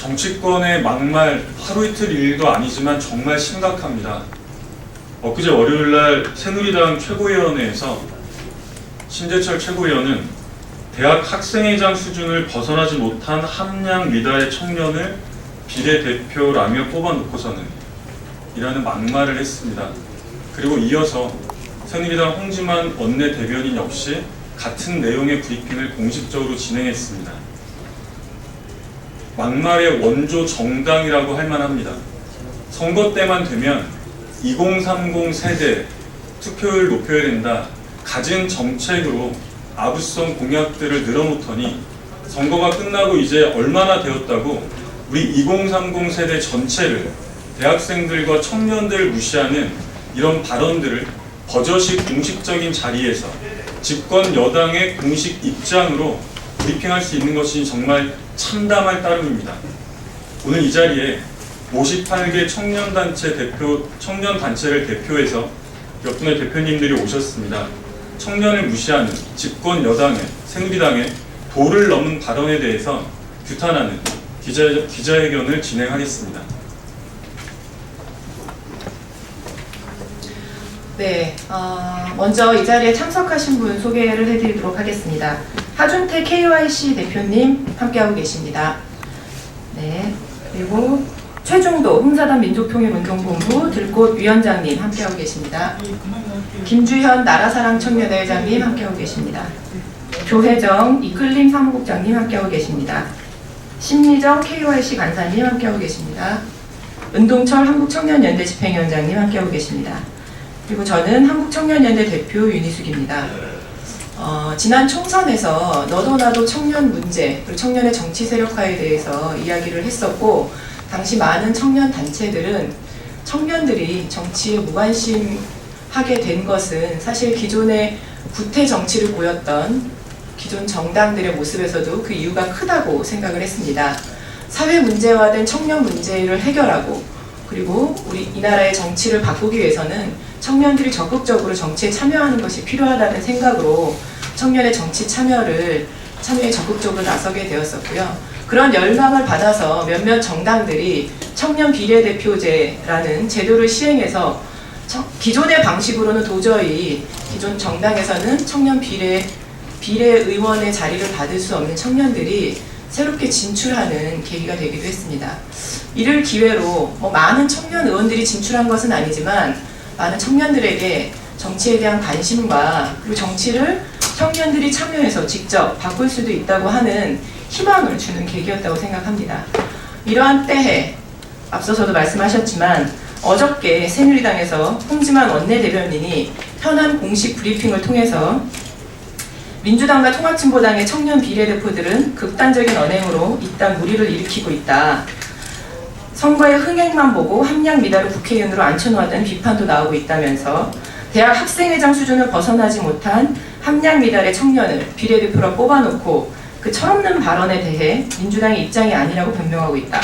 정치권의 막말 하루 이틀 일도 아니지만 정말 심각합니다. 엊그제 월요일날 새누리당 최고위원회에서 신재철 최고위원은 대학 학생회장 수준을 벗어나지 못한 함량 미달의 청년을 비례대표라며 뽑아놓고서는 이라는 막말을 했습니다. 그리고 이어서 새누리당 홍지만 원내대변인 역시 같은 내용의 브리핑을 공식적으로 진행했습니다. 막말의 원조 정당이라고 할 만합니다. 선거 때만 되면 2030 세대 투표율 높여야 된다. 가진 정책으로 아부성 공약들을 늘어놓더니 선거가 끝나고 이제 얼마나 되었다고 우리 2030 세대 전체를 대학생들과 청년들을 무시하는 이런 발언들을 버젓이 공식적인 자리에서 집권 여당의 공식 입장으로 브리핑할 수 있는 것이 정말 참담할 따름입니다. 오늘 이 자리에 58개 청년단체를 대표해서 몇 분의 대표님들이 오셨습니다. 청년을 무시하는 집권 여당의 새누리당의 도를 넘은 발언에 대해서 규탄하는 기자회견을 진행하겠습니다. 네, 먼저 이 자리에 참석하신 분 소개를 해드리도록 하겠습니다. 하준태 KYC 대표님 함께하고 계십니다. 네, 그리고 최중도 홍사단 민족통일운동본부 들꽃 위원장님 함께하고 계십니다. 김주현 나라사랑 청년회장님 함께하고 계십니다. 조혜정 이끌림 사무국장님 함께하고 계십니다. 심리정 KYC 간사님 함께하고 계십니다. 은동철 한국청년연대 집행위원장님 함께하고 계십니다. 그리고 저는 한국청년연대 대표 윤희숙입니다. 지난 총선에서 너도 나도 청년 문제, 그리고 청년의 정치 세력화에 대해서 이야기를 했었고, 당시 많은 청년 단체들은 청년들이 정치에 무관심하게 된 것은 사실 기존의 구태 정치를 보였던 기존 정당들의 모습에서도 그 이유가 크다고 생각을 했습니다. 사회 문제화된 청년 문제를 해결하고, 그리고 우리 이 나라의 정치를 바꾸기 위해서는 청년들이 적극적으로 정치에 참여하는 것이 필요하다는 생각으로 청년의 정치 참여에 적극적으로 나서게 되었었고요. 그런 열망을 받아서 몇몇 정당들이 청년 비례대표제라는 제도를 시행해서 기존의 방식으로는 도저히 기존 정당에서는 청년 비례의원의 자리를 받을 수 없는 청년들이 새롭게 진출하는 계기가 되기도 했습니다. 이를 기회로 많은 청년 의원들이 진출한 것은 아니지만 많은 청년들에게 정치에 대한 관심과 그리고 정치를 청년들이 참여해서 직접 바꿀 수도 있다고 하는 희망을 주는 계기였다고 생각합니다. 이러한 때에 앞서서도 말씀하셨지만 어저께 새누리당에서 홍지만 원내대변인이 현안 공식 브리핑을 통해서 민주당과 통합진보당의 청년 비례대표들은 극단적인 언행으로 이 땅 무리를 일으키고 있다. 선거의 흥행만 보고 함량 미달을 국회의원으로 앉혀놓았다는 비판도 나오고 있다면서 대학 학생회장 수준을 벗어나지 못한 함량 미달의 청년을 비례대표로 뽑아놓고 그 철없는 발언에 대해 민주당의 입장이 아니라고 변명하고 있다.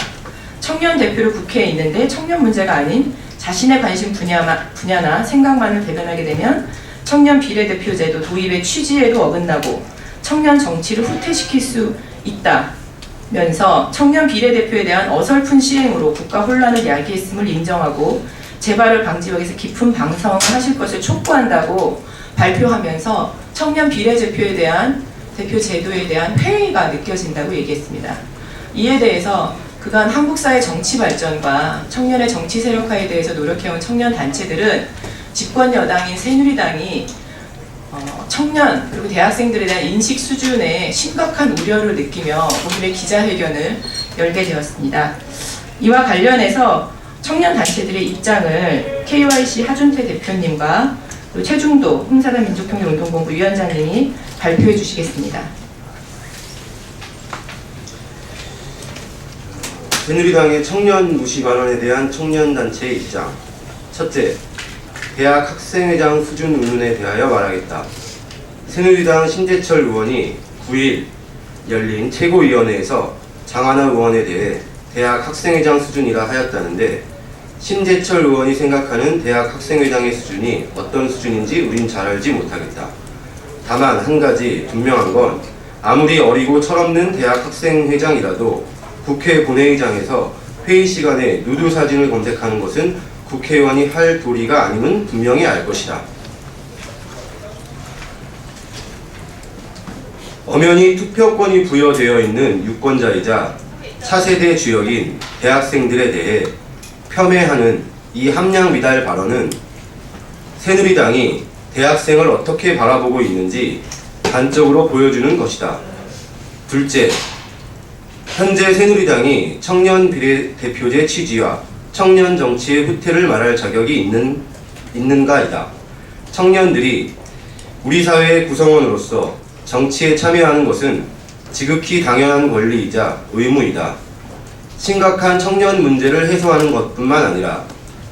청년 대표를 국회에 있는데 청년 문제가 아닌 자신의 관심 분야나 생각만을 대변하게 되면 청년 비례대표제도 도입의 취지에도 어긋나고 청년 정치를 후퇴시킬 수 있다면서 청년 비례대표에 대한 어설픈 시행으로 국가 혼란을 야기했음을 인정하고 재발을 방지하기 위해서 깊은 방성을 하실 것을 촉구한다고 발표하면서 청년 비례대표에 대한 대표 제도에 대한 회의가 느껴진다고 얘기했습니다. 이에 대해서 그간 한국 사회 정치 발전과 청년의 정치 세력화에 대해서 노력해온 청년 단체들은 집권 여당인 새누리당이 청년 그리고 대학생들에 대한 인식 수준에 심각한 우려를 느끼며 오늘의 기자회견을 열게 되었습니다. 이와 관련해서 청년 단체들의 입장을 KYC 하준태 대표님과 최중도 홍사단 민족통일운동본부 위원장님이 발표해 주시겠습니다. 새누리당의 청년 무시 발언에 대한 청년단체의 입장. 첫째, 대학 학생회장 수준 운운에 대하여 말하겠다. 새누리당 신재철 의원이 9일 열린 최고위원회에서 장하나 의원에 대해 대학 학생회장 수준이라 하였다는데 신재철 의원이 생각하는 대학 학생회장의 수준이 어떤 수준인지 우린 잘 알지 못하겠다. 다만 한 가지 분명한 건 아무리 어리고 철없는 대학 학생회장이라도 국회 본회의장에서 회의 시간에 누드 사진을 검색하는 것은 국회의원이 할 도리가 아님은 분명히 알 것이다. 엄연히 투표권이 부여되어 있는 유권자이자 차세대 주역인 대학생들에 대해 폄훼하는 이 함량 미달 발언은 새누리당이 대학생을 어떻게 바라보고 있는지 단적으로 보여주는 것이다. 둘째, 현재 새누리당이 청년 비례대표제 취지와 청년 정치의 후퇴를 말할 자격이 있는가이다. 청년들이 우리 사회의 구성원으로서 정치에 참여하는 것은 지극히 당연한 권리이자 의무이다. 심각한 청년 문제를 해소하는 것뿐만 아니라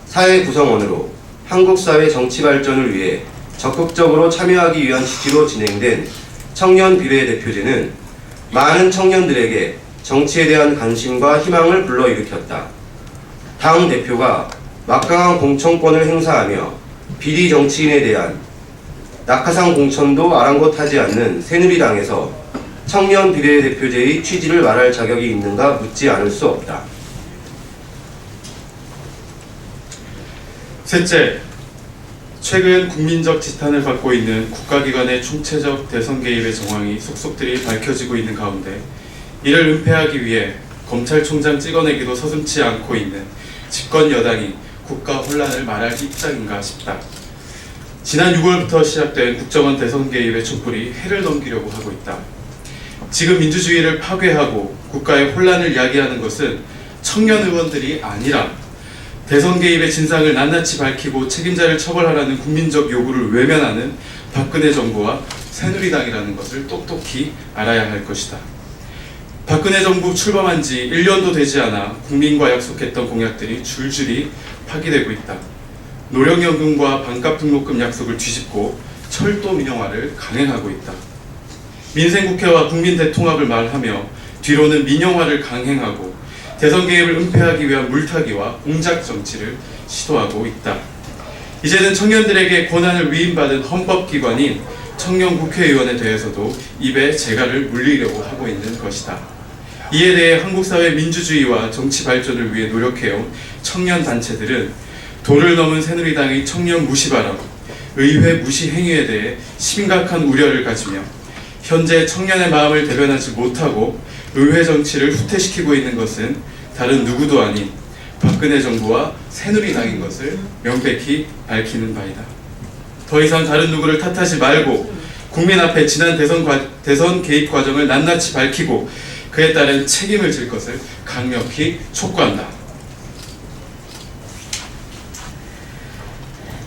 사회 구성원으로 한국 사회 정치 발전을 위해 적극적으로 참여하기 위한 취지로 진행된 청년 비례대표제는 많은 청년들에게 정치에 대한 관심과 희망을 불러일으켰다. 당 대표가 막강한 공천권을 행사하며 비리 정치인에 대한 낙하산 공천도 아랑곳하지 않는 새누리당에서 청년 비례대표제의 취지를 말할 자격이 있는가 묻지 않을 수 없다. 셋째, 최근 국민적 지탄을 받고 있는 국가기관의 총체적 대선 개입의 정황이 속속들이 밝혀지고 있는 가운데 이를 은폐하기 위해 검찰총장 찍어내기도 서슴지 않고 있는 집권 여당이 국가 혼란을 말할 입장인가 싶다. 지난 6월부터 시작된 국정원 대선 개입의 촛불이 해를 넘기려고 하고 있다. 지금 민주주의를 파괴하고 국가의 혼란을 야기하는 것은 청년 의원들이 아니라 대선 개입의 진상을 낱낱이 밝히고 책임자를 처벌하라는 국민적 요구를 외면하는 박근혜 정부와 새누리당이라는 것을 똑똑히 알아야 할 것이다. 박근혜 정부 출범한 지 1년도 되지 않아 국민과 약속했던 공약들이 줄줄이 파기되고 있다. 노령연금과 반값 등록금 약속을 뒤집고 철도 민영화를 강행하고 있다. 민생국회와 국민 대통합을 말하며 뒤로는 민영화를 강행하고 대선 개입을 은폐하기 위한 물타기와 공작 정치를 시도하고 있다. 이제는 청년들에게 권한을 위임받은 헌법기관인 청년국회의원에 대해서도 입에 재갈을 물리려고 하고 있는 것이다. 이에 대해 한국사회 민주주의와 정치 발전을 위해 노력해온 청년단체들은 도를 넘은 새누리당의 청년 무시 발언, 의회 무시 행위에 대해 심각한 우려를 가지며 현재 청년의 마음을 대변하지 못하고 의회 정치를 후퇴시키고 있는 것은 다른 누구도 아닌 박근혜 정부와 새누리당인 것을 명백히 밝히는 바이다. 더 이상 다른 누구를 탓하지 말고 국민 앞에 지난 대선 개입 과정을 낱낱이 밝히고 그에 따른 책임을 질 것을 강력히 촉구한다.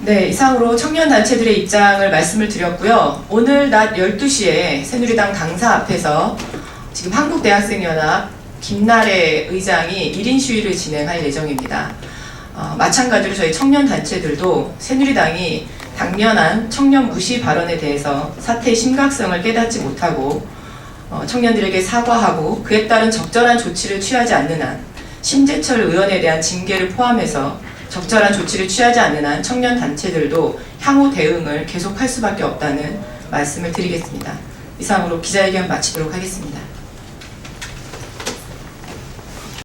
네, 이상으로 청년단체들의 입장을 말씀을 드렸고요. 오늘 낮 12시에 새누리당 당사 앞에서 지금 한국대학생연합 김나래 의장이 1인 시위를 진행할 예정입니다. 마찬가지로 저희 청년단체들도 새누리당이 당면한 청년 무시 발언에 대해서 사태의 심각성을 깨닫지 못하고 청년들에게 사과하고 그에 따른 적절한 조치를 취하지 않는 한 심재철 의원에 대한 징계를 포함해서 적절한 조치를 취하지 않는 한 청년단체들도 향후 대응을 계속할 수밖에 없다는 말씀을 드리겠습니다. 이상으로 기자회견 마치도록 하겠습니다.